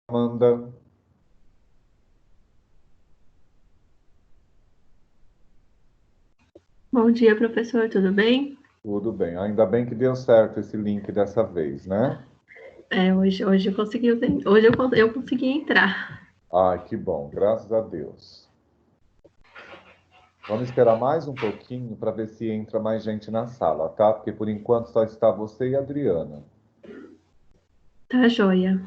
Amanda, Bom dia, professor, tudo bem? tudo bem. Ainda bem que deu certo esse link dessa vez, né? Hoje eu consegui, eu consegui entrar. Ai, que bom, graças a Deus. Vamos esperar mais um pouquinho para ver se entra mais gente na sala, tá? Porque por enquanto só está você e a Adriana. Tá joia.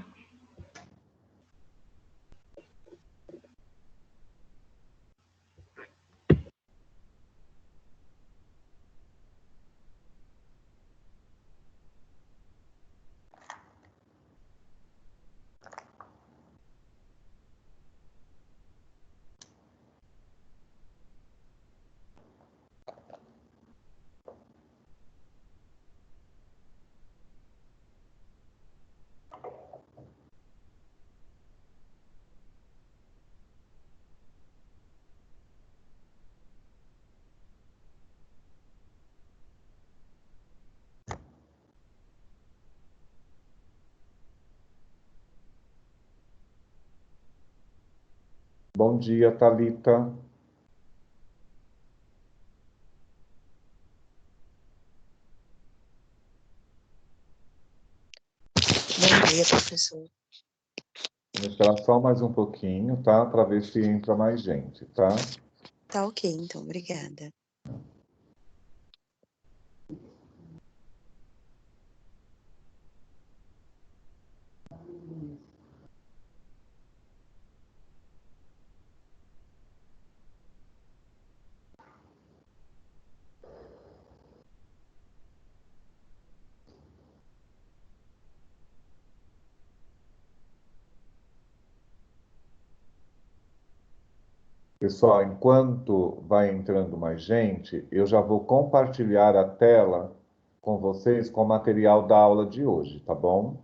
Bom dia, Thalita. Bom dia, professor. Vamos esperar só mais um pouquinho, tá? Para ver se entra mais gente, tá? Tá ok, então, obrigada. Pessoal, enquanto vai entrando mais gente, eu já vou compartilhar a tela com vocês com o material da aula de hoje, tá bom?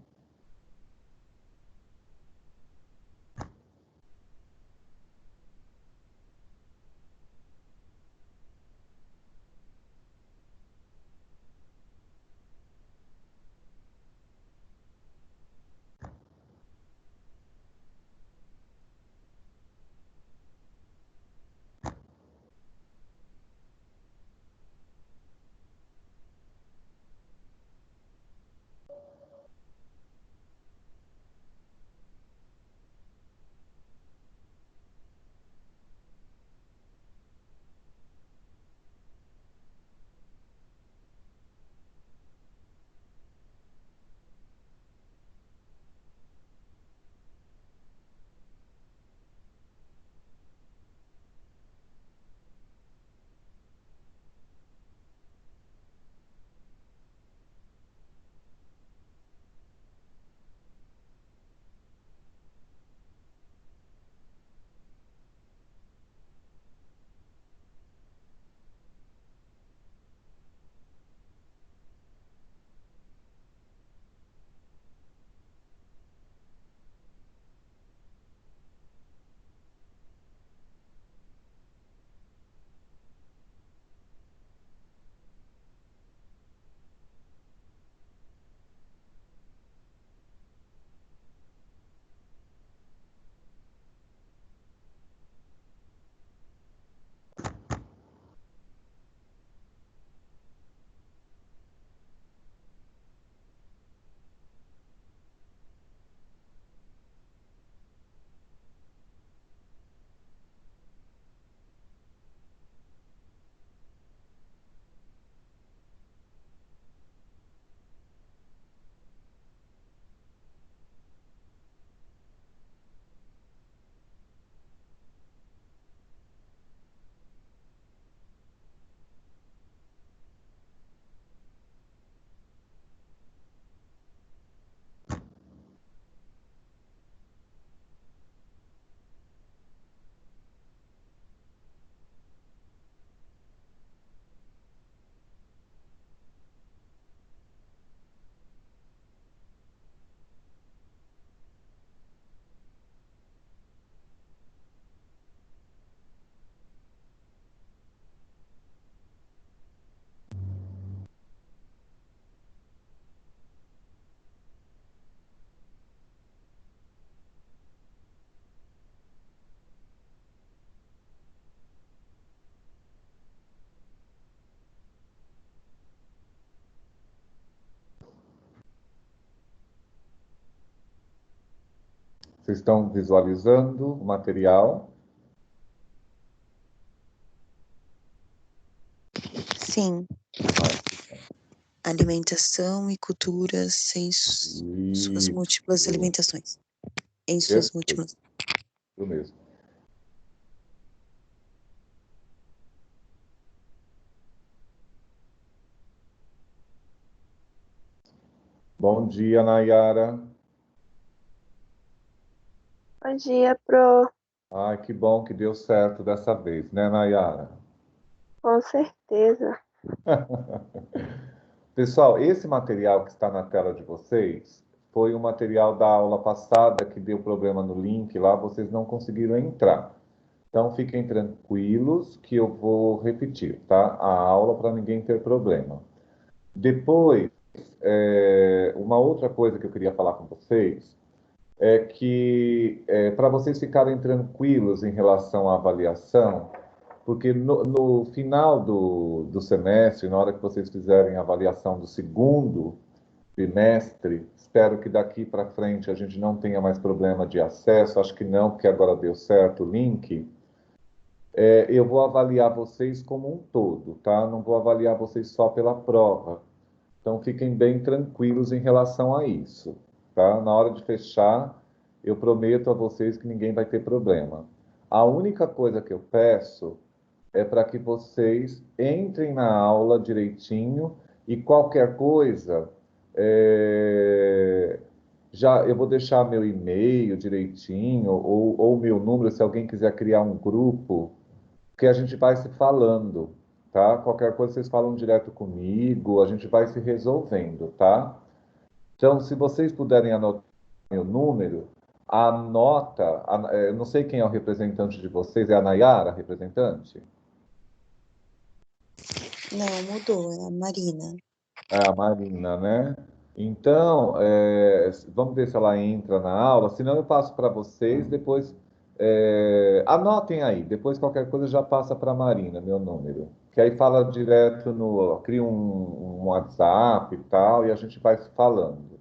Vocês estão visualizando o material? Sim. Alimentação e culturas em suas múltiplas Isso, alimentações. Em suas perfeito, múltiplas. isso mesmo. Bom dia, Nayara. Bom dia, Pro. Ai, que bom que deu certo dessa vez, né, Nayara? Com certeza. Pessoal, esse material que está na tela de vocês foi o material da aula passada que deu problema no link lá, vocês não conseguiram entrar. Então, fiquem tranquilos que eu vou repetir, tá? A aula para ninguém ter problema. Depois, uma outra coisa que eu queria falar com vocês é que, para vocês ficarem tranquilos em relação à avaliação, porque no final do semestre, na hora que vocês fizerem a avaliação do segundo trimestre, espero que daqui para frente a gente não tenha mais problema de acesso, acho que não, porque agora deu certo o link. Eu vou avaliar vocês como um todo, tá? Não vou avaliar vocês só pela prova. Então, fiquem bem tranquilos em relação a isso, tá? Na hora de fechar, eu prometo a vocês que ninguém vai ter problema. A única coisa que eu peço é para que vocês entrem na aula direitinho e qualquer coisa, já eu vou deixar meu e-mail direitinho ou meu número, se alguém quiser criar um grupo, que a gente vai se falando, tá? Qualquer coisa vocês falam direto comigo, a gente vai se resolvendo, tá? Então, se vocês puderem anotar meu número, anota, eu não sei quem é o representante de vocês, é a Nayara, a representante? Não, mudou, é a Marina. É a Marina, né? Então, vamos ver se ela entra na aula, senão eu passo para vocês, depois anotem aí, depois qualquer coisa já passa para a Marina, meu número. Que aí fala direto no, cria um WhatsApp e tal, e a gente vai se falando.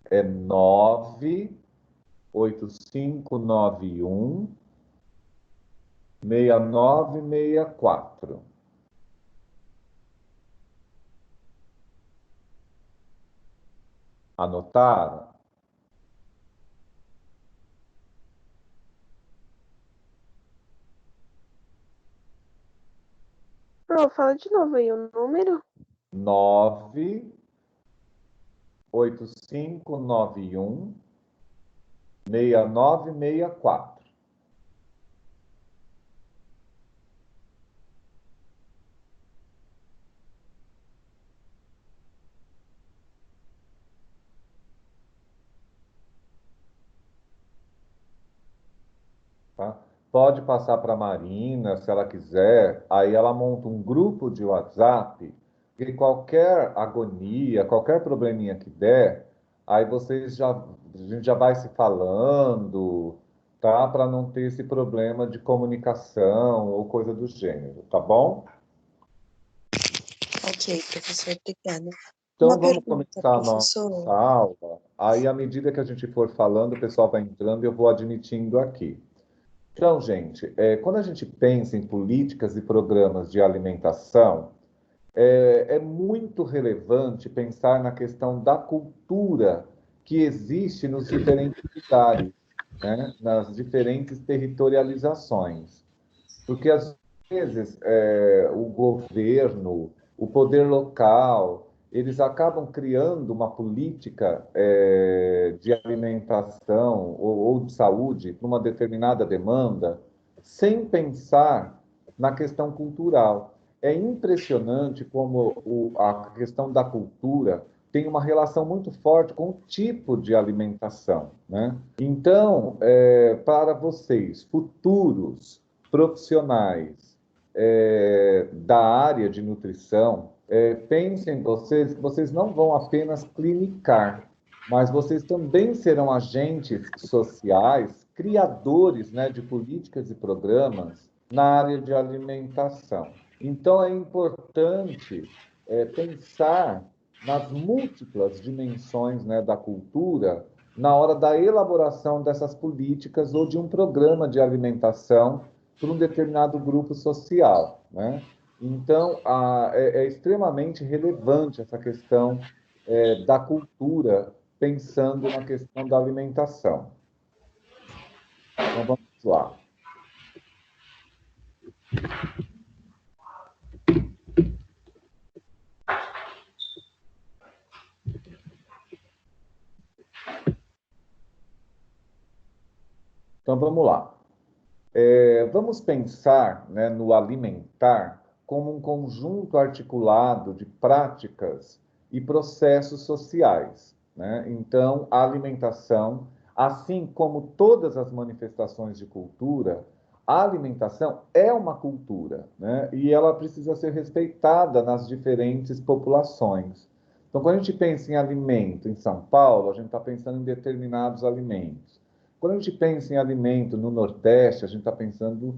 É 98591 6964. Anotaram? Pro, fala de novo aí o número. 98591 6964. Tá? Pode passar para a Marina, se ela quiser, aí ela monta um grupo de WhatsApp e qualquer agonia, qualquer probleminha que der, aí a gente já vai se falando, tá? Para não ter esse problema de comunicação ou coisa do gênero, tá bom? Ok, professor, obrigada. Então Uma vamos pergunta, começar a nossa professor. aula. Aí, à medida que a gente for falando, o pessoal vai entrando e eu vou admitindo aqui. Então, gente, quando a gente pensa em políticas e programas de alimentação, é muito relevante pensar na questão da cultura que existe nos diferentes lugares, né? Nas diferentes territorializações. Porque, às vezes, o governo, o poder local, eles acabam criando uma política, de alimentação ou de saúde para uma determinada demanda, sem pensar na questão cultural. É impressionante como a questão da cultura tem uma relação muito forte com o tipo de alimentação, né? Então, para vocês, futuros profissionais da área de nutrição, pensem vocês que vocês não vão apenas clinicar, mas vocês também serão agentes sociais, criadores, né, de políticas e programas na área de alimentação. Então, é importante pensar nas múltiplas dimensões, né, da cultura na hora da elaboração dessas políticas ou de um programa de alimentação para um determinado grupo social, né? Então, é extremamente relevante essa questão da cultura, pensando na questão da alimentação. Então, vamos lá. Então, vamos lá. Vamos pensar, né, no alimentar como um conjunto articulado de práticas e processos sociais, né? Então, a alimentação, assim como todas as manifestações de cultura, a alimentação é uma cultura, né? E ela precisa ser respeitada nas diferentes populações. Então, quando a gente pensa em alimento em São Paulo, a gente está pensando em determinados alimentos. Quando a gente pensa em alimento no Nordeste, a gente está pensando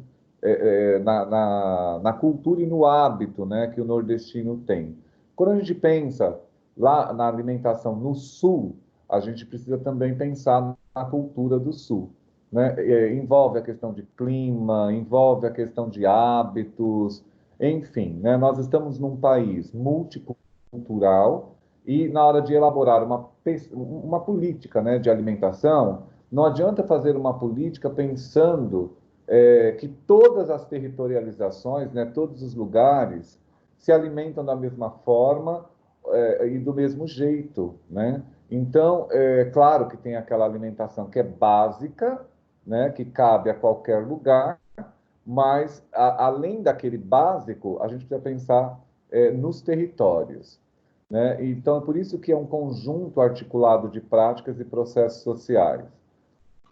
na cultura e no hábito, né, que o nordestino tem. Quando a gente pensa lá na alimentação no Sul, a gente precisa também pensar na cultura do Sul, né? Envolve a questão de clima, envolve a questão de hábitos, enfim, né? Nós estamos num país multicultural e na hora de elaborar uma política, né, de alimentação, não adianta fazer uma política pensando que todas as territorializações, né, todos os lugares, se alimentam da mesma forma e do mesmo jeito, né? Então, é claro que tem aquela alimentação que é básica, né, que cabe a qualquer lugar, mas além daquele básico, a gente precisa pensar nos territórios, né? Então, é por isso que é um conjunto articulado de práticas e processos sociais,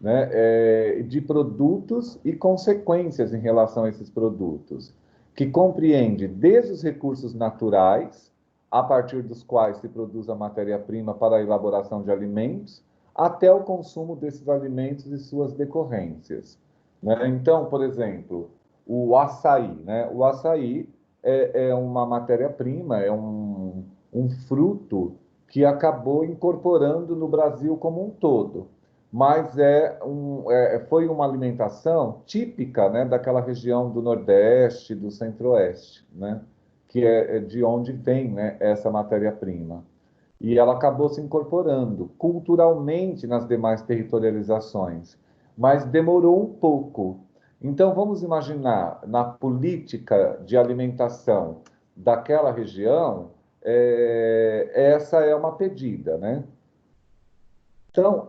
né, de produtos e consequências em relação a esses produtos, que compreende desde os recursos naturais, a partir dos quais se produz a matéria-prima para a elaboração de alimentos, até o consumo desses alimentos e suas decorrências, né? Então, por exemplo, o açaí, né? O açaí é uma matéria-prima, é um fruto que acabou incorporando no Brasil como um todo, mas foi uma alimentação típica, né, daquela região do Nordeste, do Centro-Oeste, né, que é de onde vem, né, essa matéria-prima. E ela acabou se incorporando culturalmente nas demais territorializações, mas demorou um pouco. Então, vamos imaginar, na política de alimentação daquela região, essa é uma pedida, né? Então,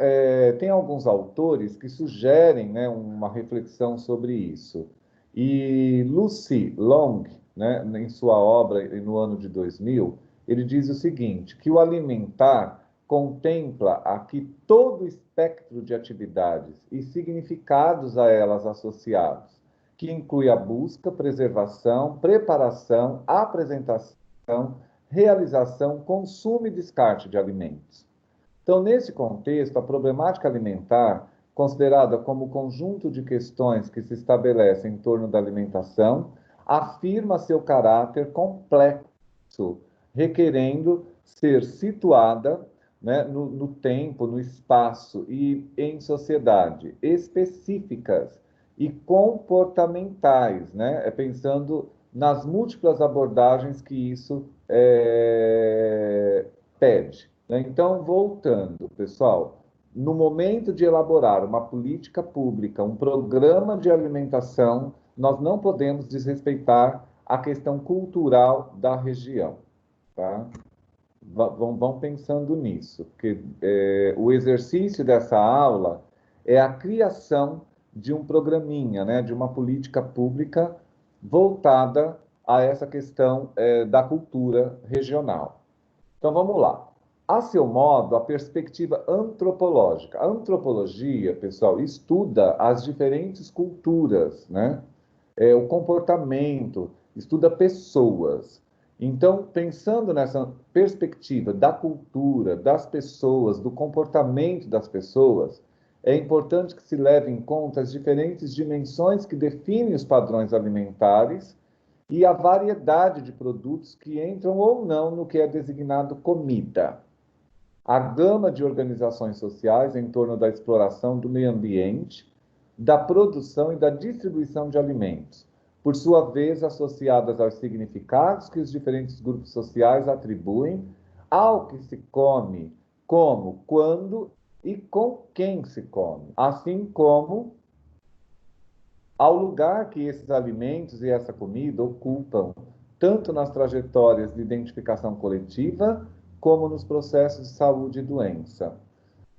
tem alguns autores que sugerem, né, uma reflexão sobre isso. E Lucy Long, né, em sua obra no ano de 2000, ele diz o seguinte, que o alimentar contempla aqui todo o espectro de atividades e significados a elas associados, que inclui a busca, preservação, preparação, apresentação, realização, consumo e descarte de alimentos. Então, nesse contexto, a problemática alimentar, considerada como conjunto de questões que se estabelecem em torno da alimentação, afirma seu caráter complexo, requerendo ser situada, né, no tempo, no espaço e em sociedade específicas e comportamentais, né, pensando nas múltiplas abordagens que isso pede, né? Então, voltando, pessoal, no momento de elaborar uma política pública, um programa de alimentação, nós não podemos desrespeitar a questão cultural da região, tá? Vão pensando nisso, porque o exercício dessa aula é a criação de um programinha, né, de uma política pública voltada a essa questão da cultura regional. Então, vamos lá. A seu modo, a perspectiva antropológica. A antropologia, pessoal, estuda as diferentes culturas, né? O comportamento, estuda pessoas. Então, pensando nessa perspectiva da cultura, das pessoas, do comportamento das pessoas, é importante que se leve em conta as diferentes dimensões que definem os padrões alimentares e a variedade de produtos que entram ou não no que é designado comida. a gama de organizações sociais em torno da exploração do meio ambiente, da produção e da distribuição de alimentos, por sua vez associadas aos significados que os diferentes grupos sociais atribuem ao que se come, como, quando e com quem se come, assim como ao lugar que esses alimentos e essa comida ocupam, tanto nas trajetórias de identificação coletiva, como nos processos de saúde e doença.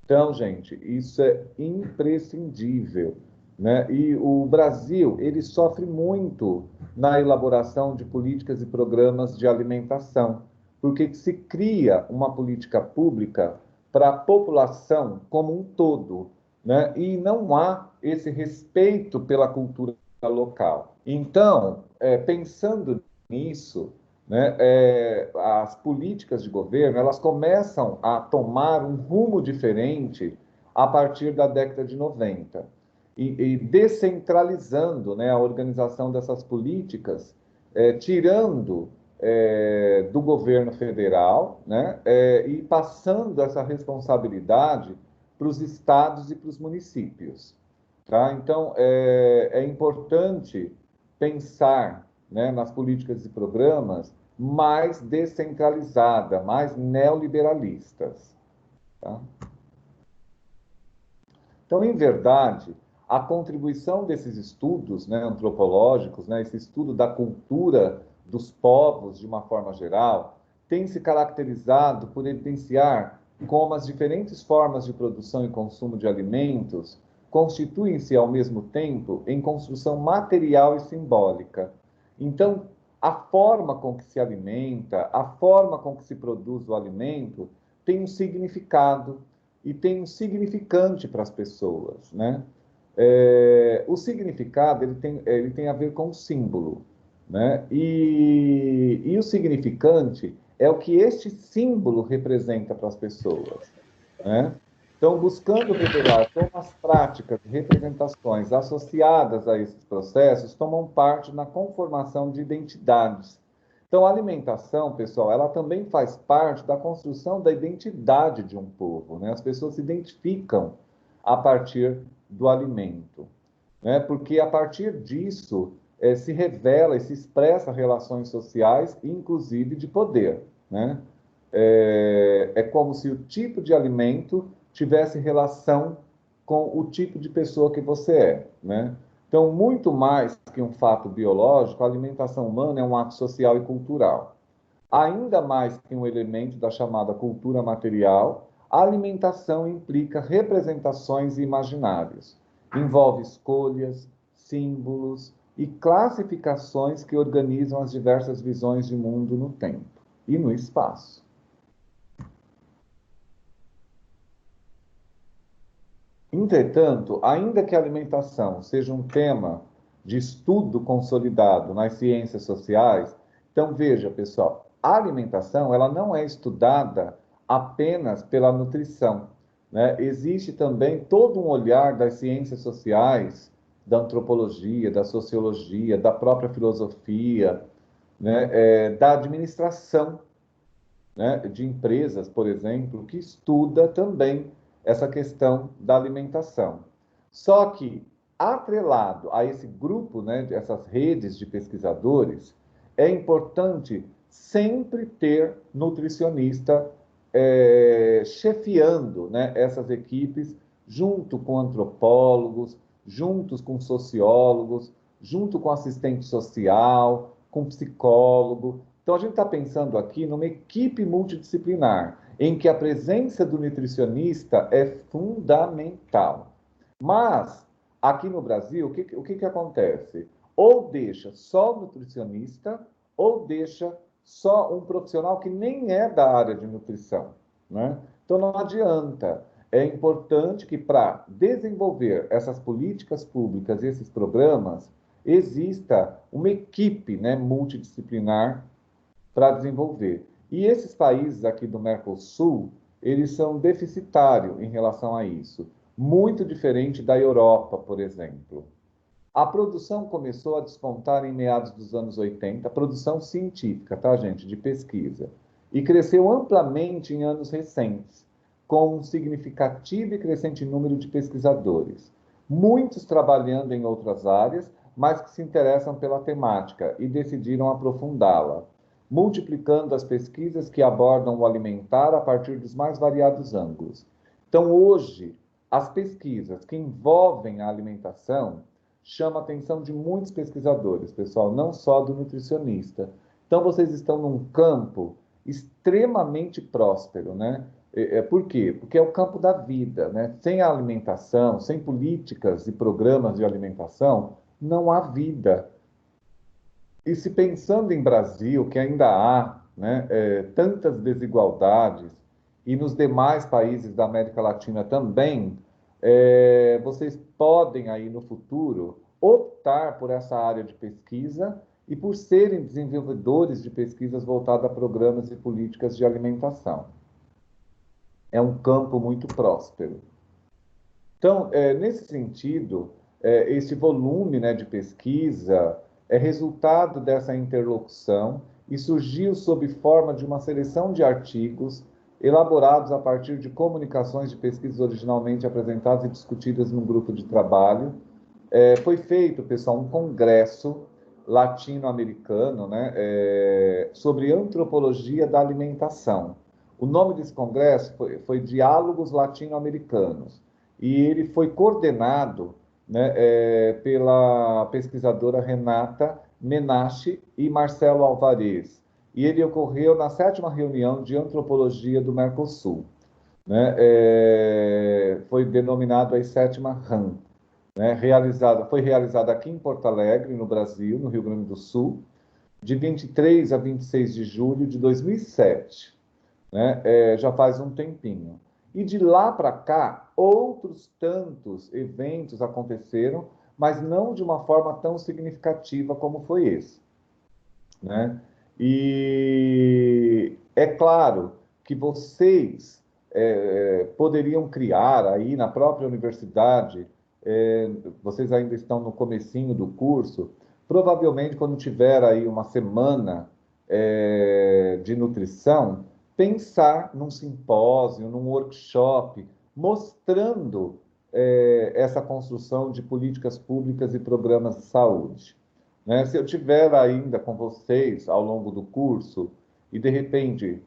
Então, gente, isso é imprescindível, né? E o Brasil, ele sofre muito na elaboração de políticas e programas de alimentação, porque se cria uma política pública para a população como um todo, né? E não há esse respeito pela cultura local. Então, pensando nisso, né, as políticas de governo elas começam a tomar um rumo diferente a partir da década de 90 e descentralizando, né, a organização dessas políticas, tirando do governo federal, né, e passando essa responsabilidade para os estados e para os municípios. Tá? Então, é importante pensar, né, nas políticas e programas mais descentralizadas, mais neoliberalistas. Tá? Então, em verdade, a contribuição desses estudos, né, antropológicos, né, esse estudo da cultura dos povos, de uma forma geral, tem se caracterizado por evidenciar como as diferentes formas de produção e consumo de alimentos constituem-se, ao mesmo tempo, em construção material e simbólica. Então, a forma com que se alimenta, a forma com que se produz o alimento, tem um significado e tem um significante para as pessoas, né? O significado ele tem a ver com o símbolo, né? E o significante é o que este símbolo representa para as pessoas, né? Então, buscando revelar como as práticas e representações associadas a esses processos tomam parte na conformação de identidades. Então, a alimentação, pessoal, ela também faz parte da construção da identidade de um povo, né? As pessoas se identificam a partir do alimento, né? Porque a partir disso se revela e se expressa relações sociais, inclusive de poder, né? É como se o tipo de alimento tivesse relação com o tipo de pessoa que você é, né? Então, muito mais que um fato biológico, a alimentação humana é um ato social e cultural. Ainda mais que um elemento da chamada cultura material, a alimentação implica representações e imaginários. Envolve escolhas, símbolos e classificações que organizam as diversas visões de mundo no tempo e no espaço. Entretanto, ainda que a alimentação seja um tema de estudo consolidado nas ciências sociais, então veja, pessoal, a alimentação ela não é estudada apenas pela nutrição, né? Existe também todo um olhar das ciências sociais, da antropologia, da sociologia, da própria filosofia, né? Da administração, né, de empresas, por exemplo, que estuda também essa questão da alimentação. Só que, atrelado a esse grupo, né, essas redes de pesquisadores, é importante sempre ter nutricionista chefiando, né, essas equipes, junto com antropólogos, juntos com sociólogos, junto com assistente social, com psicólogo. Então, a gente está pensando aqui numa equipe multidisciplinar, em que a presença do nutricionista é fundamental. Mas, aqui no Brasil, o que acontece? Ou deixa só o nutricionista, ou deixa só um profissional que nem é da área de nutrição, né? Então, não adianta. É importante que, para desenvolver essas políticas públicas e esses programas, exista uma equipe, né, multidisciplinar para desenvolver. E esses países aqui do Mercosul, eles são deficitários em relação a isso, muito diferente da Europa, por exemplo. A produção começou a despontar em meados dos anos 80, a produção científica, tá, gente, de pesquisa, e cresceu amplamente em anos recentes. com um significativo e crescente número de pesquisadores, muitos trabalhando em outras áreas, mas que se interessam pela temática e decidiram aprofundá-la, multiplicando as pesquisas que abordam o alimentar a partir dos mais variados ângulos. Então, hoje, as pesquisas que envolvem a alimentação chamam a atenção de muitos pesquisadores, pessoal, não só do nutricionista. Então, vocês estão num campo extremamente próspero, né? Por quê? Porque é o campo da vida, né? Sem a alimentação, sem políticas e programas de alimentação, não há vida. E se pensando em Brasil, que ainda há, né, tantas desigualdades, e nos demais países da América Latina também, vocês podem aí no futuro optar por essa área de pesquisa e por serem desenvolvedores de pesquisas voltadas a programas e políticas de alimentação. É um campo muito próspero. Então, nesse sentido, esse volume, né, de pesquisa é resultado dessa interlocução e surgiu sob forma de uma seleção de artigos elaborados a partir de comunicações de pesquisa originalmente apresentadas e discutidas num grupo de trabalho. Foi feito, pessoal, um congresso latino-americano, né, sobre antropologia da alimentação. O nome desse congresso foi Diálogos Latino-Americanos, e ele foi coordenado, né, pela pesquisadora Renata Menache e Marcelo Alvarez, e ele ocorreu na 7ª reunião de antropologia do Mercosul, né, foi denominado a 7ª RAM, né, foi realizada aqui em Porto Alegre, no Brasil, no Rio Grande do Sul, de 23 a 26 de julho de 2007, né, já faz um tempinho. E de lá para cá, outros tantos eventos aconteceram, mas não de uma forma tão significativa como foi esse, né? E é claro que vocês poderiam criar aí na própria universidade, vocês ainda estão no comecinho do curso, provavelmente quando tiver aí uma semana de nutrição, pensar num simpósio, num workshop, mostrando essa construção de políticas públicas e programas de saúde, né? Se eu tiver ainda com vocês ao longo do curso e, de repente,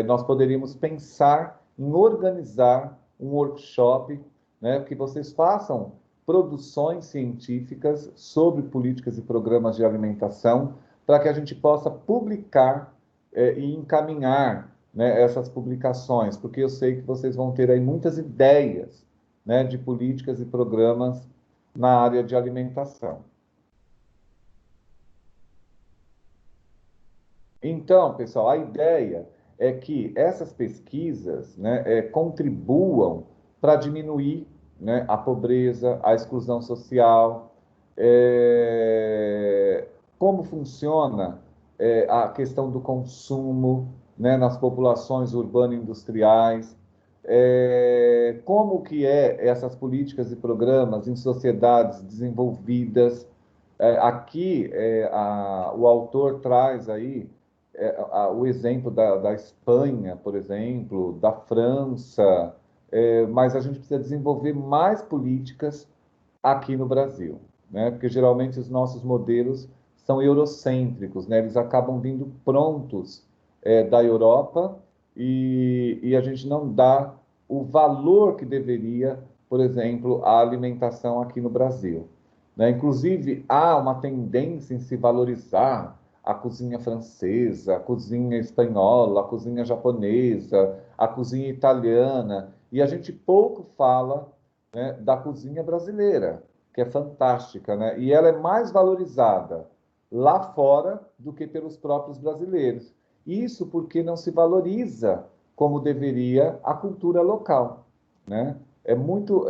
nós poderíamos pensar em organizar um workshop, né, que vocês façam produções científicas sobre políticas e programas de alimentação, para que a gente possa publicar e encaminhar, né, essas publicações, porque eu sei que vocês vão ter aí muitas ideias, né, de políticas e programas na área de alimentação. Então, pessoal, a ideia é que essas pesquisas, né, contribuam para diminuir, né, a pobreza, a exclusão social, como funciona a questão do consumo, né, nas populações urbano-industriais, como que essas políticas e programas em sociedades desenvolvidas. Aqui, o autor traz aí o exemplo da Espanha, por exemplo, da França, mas a gente precisa desenvolver mais políticas aqui no Brasil, né? Porque geralmente os nossos modelos são eurocêntricos, né? Eles acabam vindo prontos da Europa e a gente não dá o valor que deveria, por exemplo, à alimentação aqui no Brasil, né? Inclusive, há uma tendência em se valorizar a cozinha francesa, a cozinha espanhola, a cozinha japonesa, a cozinha italiana, e a gente pouco fala, né, da cozinha brasileira, que é fantástica, né? E ela é mais valorizada lá fora do que pelos próprios brasileiros. Isso porque não se valoriza como deveria a cultura local, né? É muito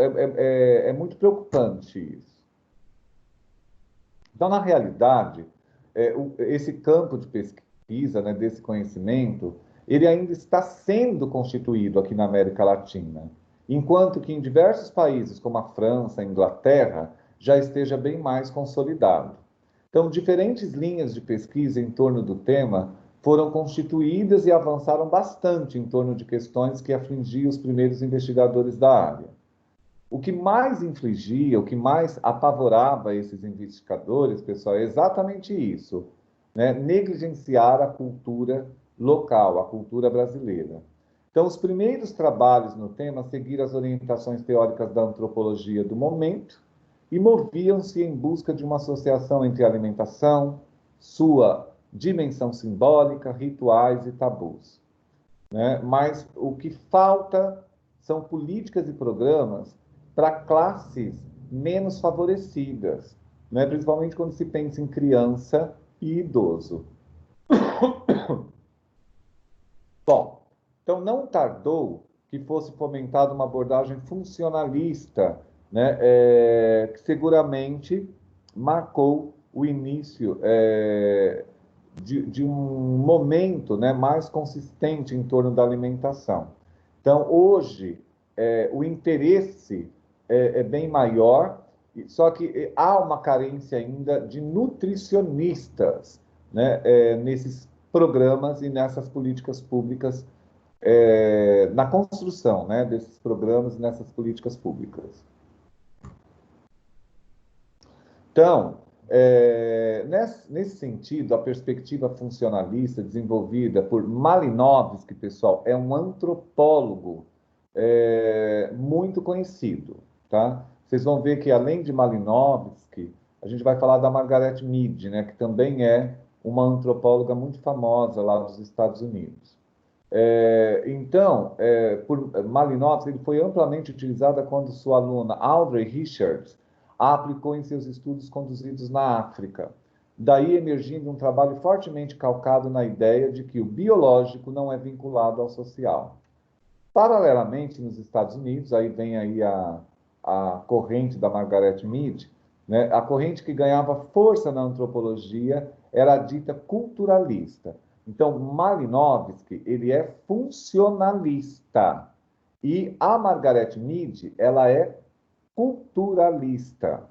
preocupante isso. Então, na realidade, esse campo de pesquisa, né, desse conhecimento, ele ainda está sendo constituído aqui na América Latina, enquanto que em diversos países, como a França, a Inglaterra, já esteja bem mais consolidado. Então, diferentes linhas de pesquisa em torno do tema foram constituídas e avançaram bastante em torno de questões que afligiam os primeiros investigadores da área. O que mais infligia, o que mais apavorava esses investigadores, pessoal, é exatamente isso, né? Negligenciar a cultura local, a cultura brasileira. Então, os primeiros trabalhos no tema seguiram as orientações teóricas da antropologia do momento e moviam-se em busca de uma associação entre alimentação, sua dimensão simbólica, rituais e tabus, né? Mas o que falta são políticas e programas para classes menos favorecidas, né? Principalmente quando se pensa em criança e idoso. Bom, então não tardou que fosse fomentada uma abordagem funcionalista, né? Que seguramente marcou o início de um momento, né, mais consistente em torno da alimentação. Então, hoje, o interesse é bem maior, só que há uma carência ainda de nutricionistas, né, nesses programas e nessas políticas públicas, na construção, né, desses programas e nessas políticas públicas. Então, nesse sentido, a perspectiva funcionalista desenvolvida por Malinowski, pessoal, é um antropólogo muito conhecido, tá? Vocês vão ver que, além de Malinowski, a gente vai falar da Margaret Mead, né, que também é uma antropóloga muito famosa lá dos Estados Unidos. Então, por Malinowski, ele foi amplamente utilizada quando sua aluna Audrey Richards a aplicou em seus estudos conduzidos na África. Daí emergindo um trabalho fortemente calcado na ideia de que o biológico não é vinculado ao social. Paralelamente, nos Estados Unidos, aí vem aí a corrente da Margaret Mead, né? A corrente que ganhava força na antropologia era a dita culturalista. Então, Malinowski, ele é funcionalista. E a Margaret Mead, ela é culturalista,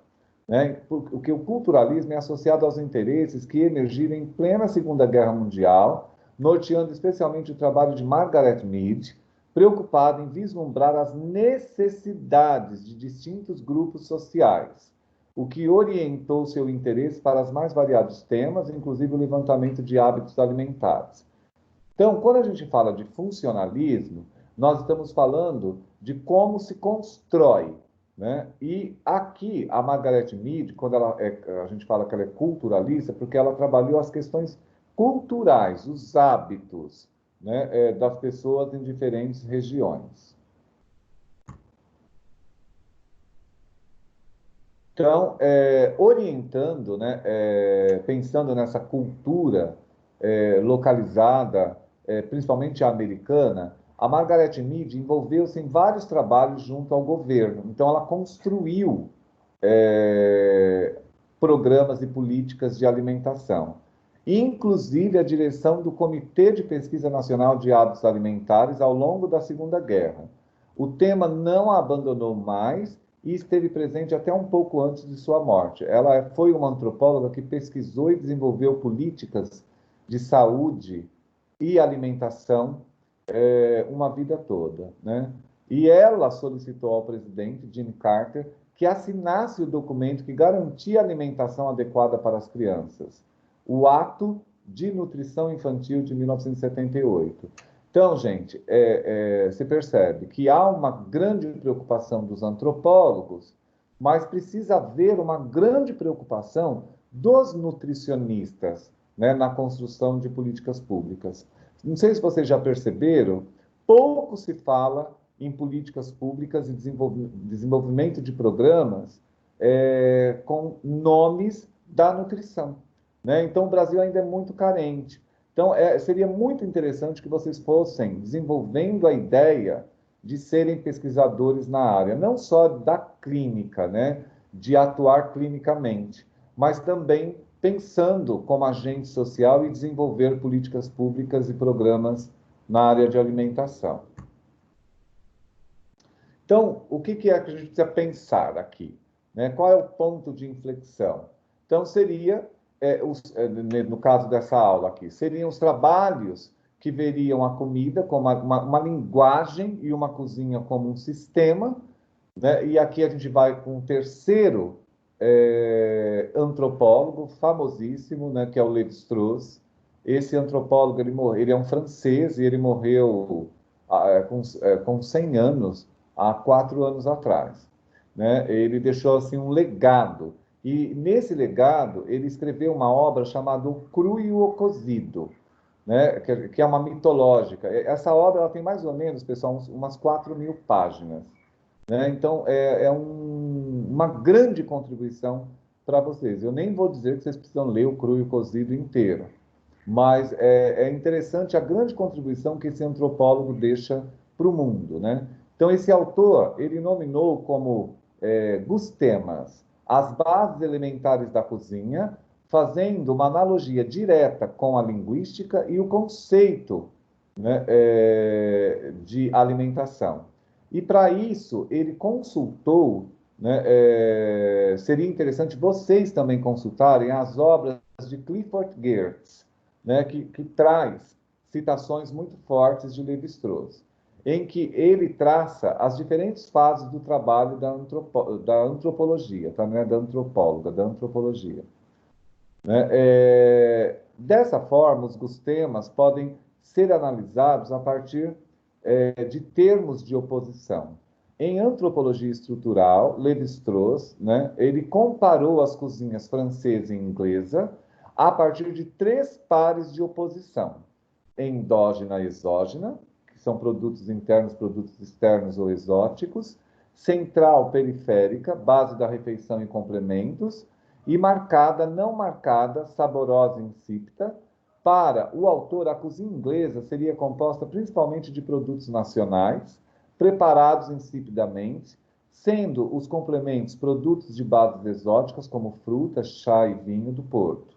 né? Porque o culturalismo é associado aos interesses que emergiram em plena Segunda Guerra Mundial, norteando especialmente o trabalho de Margaret Mead, preocupada em vislumbrar as necessidades de distintos grupos sociais, o que orientou seu interesse para os mais variados temas, inclusive o levantamento de hábitos alimentares. Então, quando a gente fala de funcionalismo, nós estamos falando de como se constrói, né? E aqui, a Margaret Mead, quando a gente fala que ela é culturalista, porque ela trabalhou as questões culturais, os hábitos, né, das pessoas em diferentes regiões. Então, orientando, né, pensando nessa cultura localizada, principalmente a americana, a Margaret Mead envolveu-se em vários trabalhos junto ao governo. Então, ela construiu programas e políticas de alimentação, inclusive a direção do Comitê de Pesquisa Nacional de Hábitos Alimentares ao longo da Segunda Guerra. O tema não a abandonou mais e esteve presente até um pouco antes de sua morte. Ela foi uma antropóloga que pesquisou e desenvolveu políticas de saúde e alimentação uma vida toda, né? E ela solicitou ao presidente Jimmy Carter que assinasse o documento que garantia a alimentação adequada para as crianças, o Ato de Nutrição Infantil de 1978. Então, gente, você percebe que há uma grande preocupação dos antropólogos, mas precisa haver uma grande preocupação dos nutricionistas, né, na construção de políticas públicas. Não sei se vocês já perceberam, pouco se fala em políticas públicas e desenvolvimento de programas com nomes da nutrição, né? Então, o Brasil ainda é muito carente. Então, seria muito interessante que vocês fossem desenvolvendo a ideia de serem pesquisadores na área, não só da clínica, né, de atuar clinicamente, mas também pensando como agente social e desenvolver políticas públicas e programas na área de alimentação. Então, o que é que a gente precisa pensar aqui, né? Qual é o ponto de inflexão? Então, seria no caso dessa aula aqui, seriam os trabalhos que veriam a comida como uma linguagem e uma cozinha como um sistema, né? E aqui a gente vai com o terceiro antropólogo famosíssimo, né, que é o Lévi-Strauss. Esse antropólogo, ele é um francês e ele morreu com 100 anos, há 4 anos atrás, né? Ele deixou assim um legado. E nesse legado, ele escreveu uma obra chamada O Cru e o Cozido, né? Que é uma mitológica. Essa obra ela tem mais ou menos, pessoal, umas 4.000 páginas, né? Então, uma grande contribuição para vocês. Eu nem vou dizer que vocês precisam ler O Cru e o Cozido inteiro, mas é interessante a grande contribuição que esse antropólogo deixa para o mundo, né? Então, esse autor, ele nominou como Gustemas as bases elementares da cozinha, fazendo uma analogia direta com a linguística e o conceito, né, de alimentação. E, para isso, ele consultou, né, seria interessante vocês também consultarem as obras de Clifford Geertz, né, que traz citações muito fortes de Lévi-Strauss, em que ele traça as diferentes fases do trabalho da antropologia, tá, né, da antropóloga, da antropologia. Né? Dessa forma, os gustemas podem ser analisados a partir de termos de oposição. Em antropologia estrutural, Lévi-Strauss, né, ele comparou as cozinhas francesa e inglesa a partir de 3 pares de oposição: endógena e exógena, que são produtos internos, produtos externos ou exóticos; central, periférica, base da refeição e complementos; e marcada, não marcada, saborosa e insípida. Para o autor, a cozinha inglesa seria composta principalmente de produtos nacionais, preparados insipidamente, sendo os complementos produtos de bases exóticas, como frutas, chá e vinho do Porto.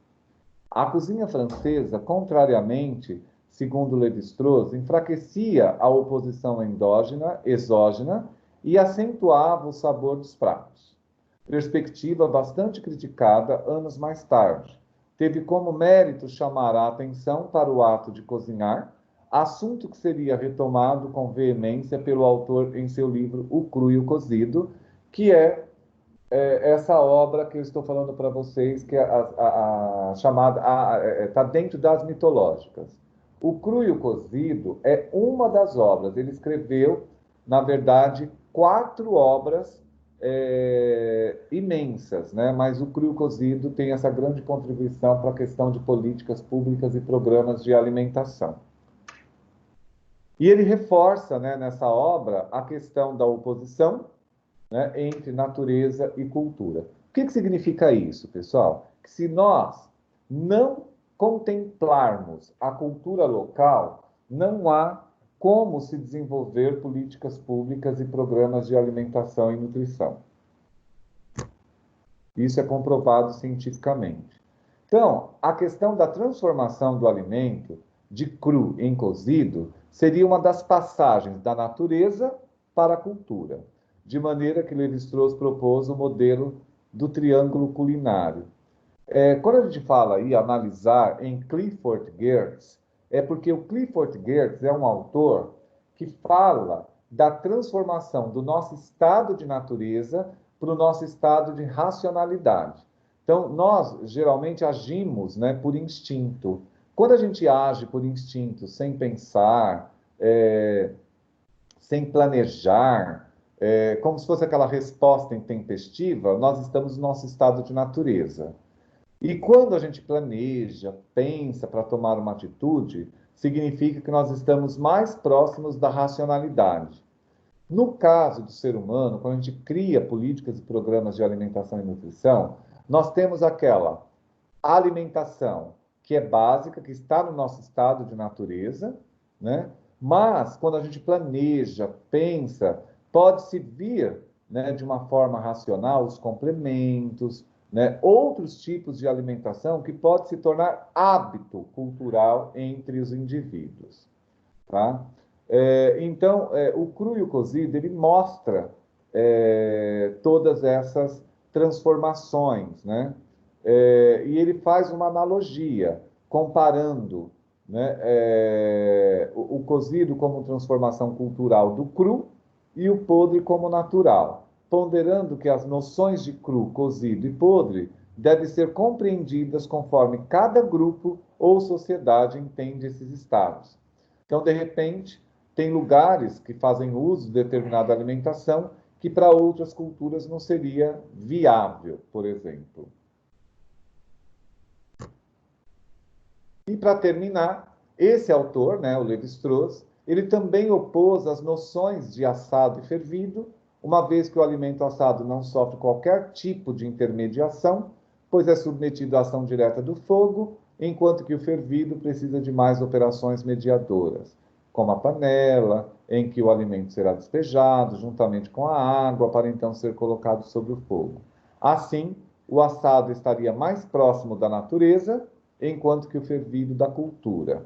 A cozinha francesa, contrariamente, segundo Lévi-Strauss, enfraquecia a oposição endógena, exógena e acentuava o sabor dos pratos. Perspectiva bastante criticada anos mais tarde. Teve como mérito chamar a atenção para o ato de cozinhar, assunto que seria retomado com veemência pelo autor em seu livro O Cru e o Cozido, que é essa obra que eu estou falando para vocês, que é a chamada, está dentro das mitológicas. O Cru e o Cozido é uma das obras. Ele escreveu, na verdade, 4 obras imensas, né? Mas o Cru e o Cozido tem essa grande contribuição para a questão de políticas públicas e programas de alimentação. E ele reforça, né, nessa obra a questão da oposição, né, entre natureza e cultura. O que significa isso, pessoal? Que se nós não contemplarmos a cultura local, não há como se desenvolver políticas públicas e programas de alimentação e nutrição. Isso é comprovado cientificamente. Então, a questão da transformação do alimento de cru em cozido seria uma das passagens da natureza para a cultura, de maneira que Lévi-Strauss propôs o modelo do triângulo culinário. Quando a gente fala aí, analisar em Clifford Geertz, é porque o Clifford Geertz é um autor que fala da transformação do nosso estado de natureza para o nosso estado de racionalidade. Então, nós geralmente agimos, né, por instinto. Quando a gente age por instinto, sem pensar, sem planejar, como se fosse aquela resposta intempestiva, nós estamos no nosso estado de natureza. E quando a gente planeja, pensa para tomar uma atitude, significa que nós estamos mais próximos da racionalidade. No caso do ser humano, quando a gente cria políticas e programas de alimentação e nutrição, nós temos aquela alimentação que é básica, que está no nosso estado de natureza, né? Mas, quando a gente planeja, pensa, pode-se vir, né, de uma forma racional os complementos, né, outros tipos de alimentação que pode se tornar hábito cultural entre os indivíduos. Tá? Então, o cru e o cozido, ele mostra todas essas transformações, né? E ele faz uma analogia, comparando, né, o cozido como transformação cultural do cru e o podre como natural, ponderando que as noções de cru, cozido e podre devem ser compreendidas conforme cada grupo ou sociedade entende esses estados. Então, de repente, tem lugares que fazem uso de determinada alimentação que para outras culturas não seria viável, por exemplo. E para terminar, esse autor, né, o Lévi-Strauss, ele também opôs as noções de assado e fervido, uma vez que o alimento assado não sofre qualquer tipo de intermediação, pois é submetido à ação direta do fogo, enquanto que o fervido precisa de mais operações mediadoras, como a panela, em que o alimento será despejado juntamente com a água para então ser colocado sobre o fogo. Assim, o assado estaria mais próximo da natureza, enquanto que o fervido da cultura.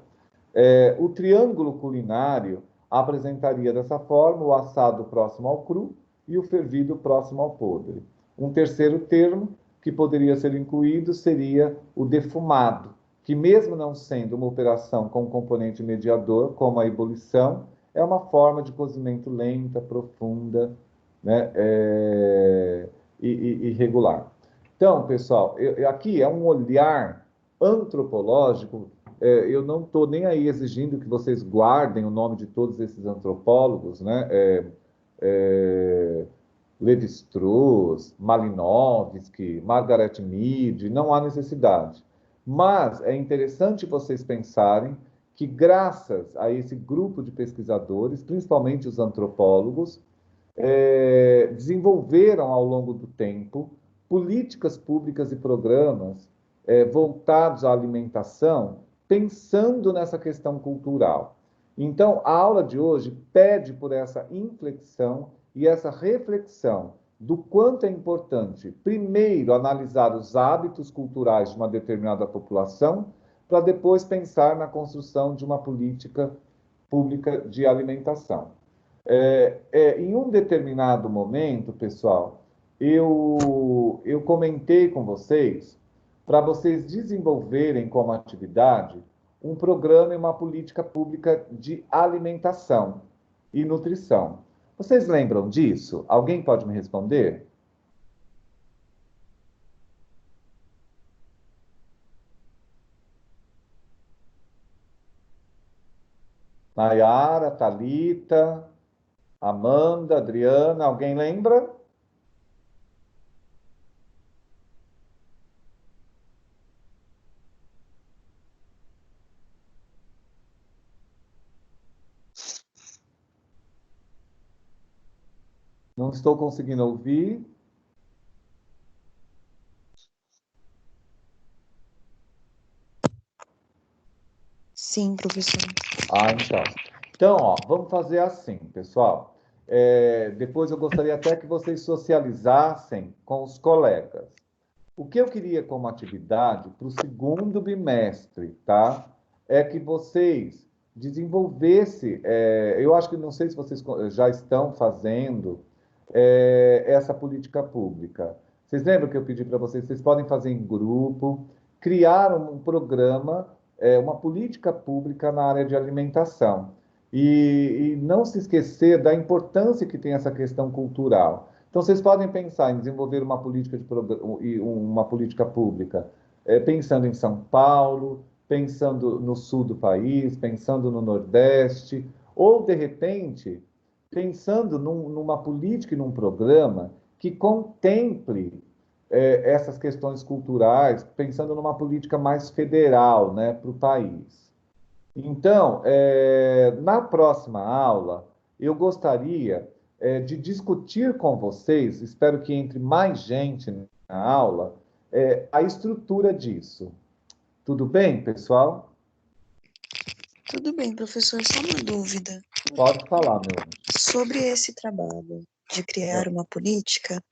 O triângulo culinário apresentaria dessa forma o assado próximo ao cru e o fervido próximo ao podre. Um terceiro termo que poderia ser incluído seria o defumado, que mesmo não sendo uma operação com componente mediador, como a ebulição, é uma forma de cozimento lenta, profunda, né, e regular. Então, pessoal, aqui é um olhar antropológico. Eu não estou nem aí exigindo que vocês guardem o nome de todos esses antropólogos, né? Lévi-Strauss, Malinowski, Margaret Mead, não há necessidade. Mas é interessante vocês pensarem que, graças a esse grupo de pesquisadores, principalmente os antropólogos, desenvolveram ao longo do tempo políticas públicas e programas voltados à alimentação, pensando nessa questão cultural. Então, a aula de hoje pede por essa inflexão e essa reflexão do quanto é importante, primeiro, analisar os hábitos culturais de uma determinada população, para depois pensar na construção de uma política pública de alimentação. Em um determinado momento, pessoal, eu comentei com vocês para vocês desenvolverem como atividade um programa e uma política pública de alimentação e nutrição. Vocês lembram disso? Alguém pode me responder? Nayara, Thalita, Amanda, Adriana, alguém lembra? Não estou conseguindo ouvir. Sim, professor. Então. Então, ó, vamos fazer assim, pessoal. Depois eu gostaria até que vocês socializassem com os colegas. O que eu queria como atividade para o segundo bimestre, tá? É que vocês desenvolvessem, eu acho que não sei se vocês já estão fazendo essa política pública. Vocês lembram que eu pedi para vocês? Vocês podem fazer em grupo, criar um programa, uma política pública na área de alimentação. E não se esquecer da importância que tem essa questão cultural. Então, vocês podem pensar em desenvolver uma política, uma política pública, pensando em São Paulo, pensando no sul do país, pensando no Nordeste, ou, de repente, pensando numa política e num programa que contemple essas questões culturais, pensando numa política mais federal, né, para o país. Então, na próxima aula, eu gostaria de discutir com vocês, espero que entre mais gente na aula, a estrutura disso. Tudo bem, pessoal? Tudo bem, professor. Só uma dúvida. Pode falar, meu anjo. Sobre esse trabalho de criar uma política,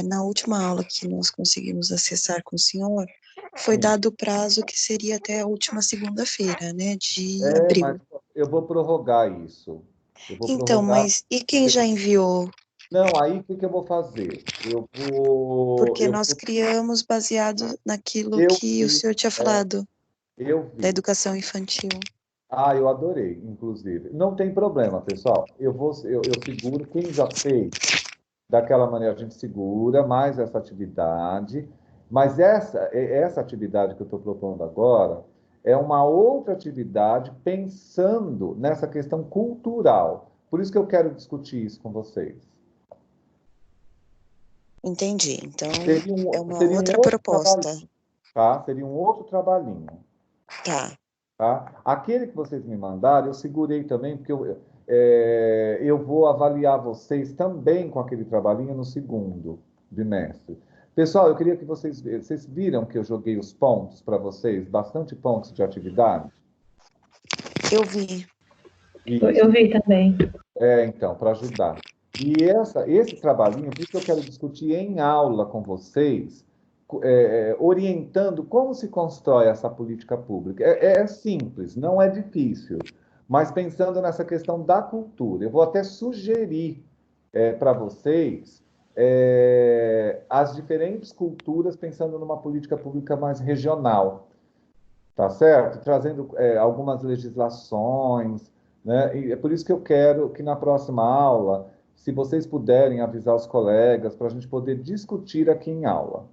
na última aula que nós conseguimos acessar com o senhor, foi dado o prazo que seria até a última segunda-feira, né, de abril. Mas eu vou prorrogar isso. Então, mas e quem já enviou Não, aí o que que eu vou fazer? Porque nós criamos baseado naquilo Eu que o vi, senhor tinha falado, eu da vi. educação infantil. Ah, eu adorei, inclusive. Não tem problema, pessoal. Eu seguro. Quem já fez daquela maneira, a gente segura mais essa atividade. Mas essa atividade que eu estou propondo agora é uma outra atividade pensando nessa questão cultural. Por isso que eu quero discutir isso com vocês. Entendi. Então, é uma Seria um outra outro proposta. trabalhinho, tá? Seria um outro trabalhinho. Tá. Tá? Aquele que vocês me mandaram, eu segurei também, porque eu vou avaliar vocês também com aquele trabalhinho no segundo bimestre. Pessoal, eu queria que vocês viram que eu joguei os pontos para vocês, bastante pontos de atividade. Eu vi. Isso. vi também. Então, para ajudar. E esse trabalhinho, por isso que eu quero discutir em aula com vocês, orientando como se constrói essa política pública. É simples, não é difícil, mas pensando nessa questão da cultura. Eu vou até sugerir para vocês as diferentes culturas pensando numa política pública mais regional, tá certo? Trazendo algumas legislações, né? E é por isso que eu quero que na próxima aula, se vocês puderem avisar os colegas, para a gente poder discutir aqui em aula,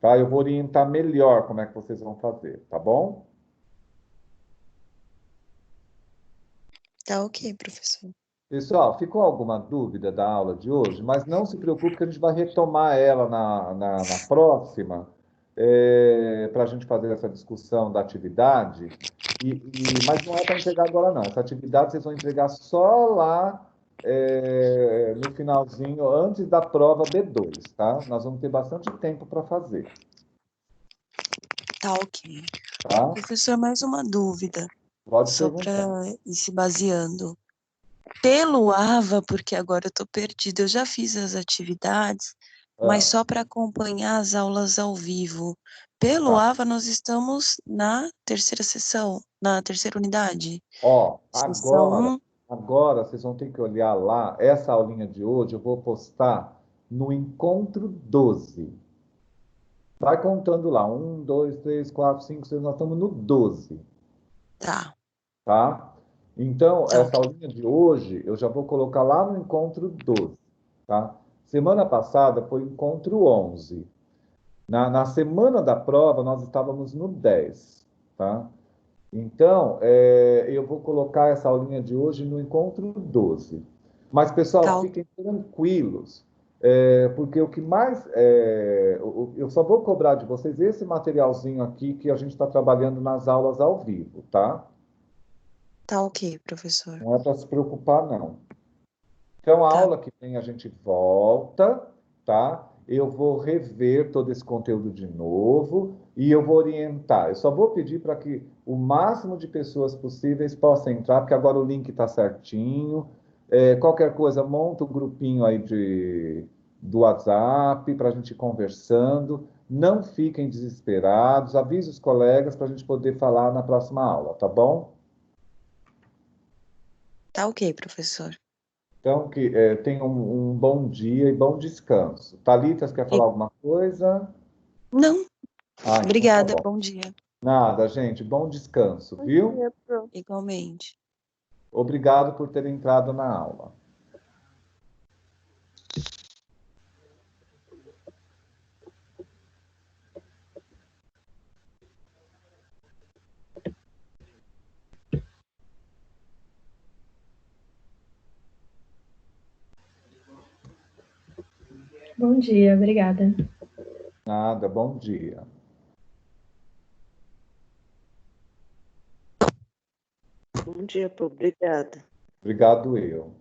tá? Eu vou orientar melhor como é que vocês vão fazer, tá bom? Tá ok, professor. Pessoal, ficou alguma dúvida da aula de hoje? Mas não se preocupe que a gente vai retomar ela na próxima, para a gente fazer essa discussão da atividade. Mas não é para entregar agora, não. Essa atividade vocês vão entregar só lá no finalzinho, antes da prova B2, tá? Nós vamos ter bastante tempo para fazer, Tá ok. tá? Professor, mais uma dúvida, Pode só perguntar. para ir se baseando. Pelo AVA, porque agora eu estou perdida, eu já fiz as atividades, mas Ah, só para acompanhar as aulas ao vivo. Pelo tá. AVA, nós estamos na terceira sessão, na terceira unidade. Ó, Sessão 1, agora vocês vão ter que olhar lá, essa aulinha de hoje eu vou postar no encontro 12. Vai contando lá, 1, 2, 3, 4, 5, 6, nós estamos no 12, tá, tá? Então, tá essa ok. aulinha de hoje eu já vou colocar lá no encontro 12, tá? Semana passada foi o encontro 11. Na semana da prova nós estávamos no 10, tá? Então, eu vou colocar essa aulinha de hoje no encontro 12. Mas, pessoal, Tá, fiquem tranquilos, porque o que mais. Eu só vou cobrar de vocês esse materialzinho aqui que a gente está trabalhando nas aulas ao vivo, tá? tá ok, professor. Não é para se preocupar, não. Então, a Tá, aula que vem a gente volta, tá? Eu vou rever todo esse conteúdo de novo e eu vou orientar. Eu só vou pedir para que o máximo de pessoas possíveis possam entrar, porque agora o link está certinho. Qualquer coisa, monta o grupinho aí do WhatsApp para a gente ir conversando. Não fiquem desesperados, avise os colegas para a gente poder falar na próxima aula, tá bom? tá ok, professor. Então, tenham um bom dia e bom descanso. Thalitas, quer E- falar alguma coisa? Não, Ah, então tá obrigada, bom. bom dia. Nada, gente. Bom descanso, Bom viu? dia, prof. Igualmente. Obrigado por ter entrado na aula. Bom dia, obrigada. Nada, bom dia. Bom dia, pô. Obrigada. Obrigado eu.